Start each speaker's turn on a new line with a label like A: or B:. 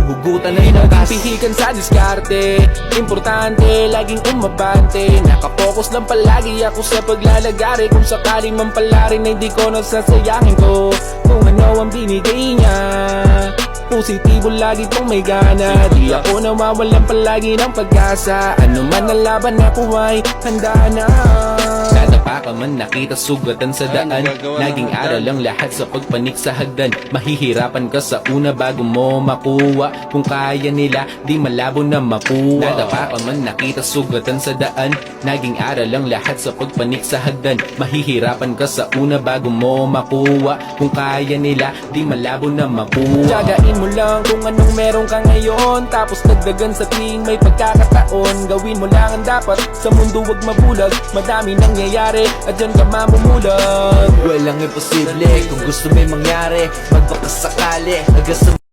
A: huhugutan ay nagpihikan sa diskarte. Importante, laging umabante. Nakapokus lang palagi ako sa paglalagari. Kung sakali man pala rin ay di ko nasasayahin ko kung ano ang binigay niya. Positibo lagi kong may gana. Di ako nawawalan palagi ng pag-asa. Ano man ang laban ako ay handa na. Nadapa ka man nakita sugatan sa daan. Naging aral ang lahat sa pagpanik sa hagdan. Mahihirapan ka sa una bago mo makuha. Kung kaya nila di malabo na makuha. Nadapa ka man nakita sugatan sa daan. Naging aral ang lahat sa pagpanik sa hagdan. Mahihirapan ka sa una bago mo makuha. Kung kaya nila di malabo na makuha. Tiyagain mo lang kung anong meron ka ngayon. Tapos dagdagan sa tuwing may pagkakataon. Gawin mo lang ang dapat sa mundo wag mabulag. Madami nangyayari at dyan ka mamumulag.
B: Walang imposible kung gusto may mangyari. Magbaka sakali hanggang sa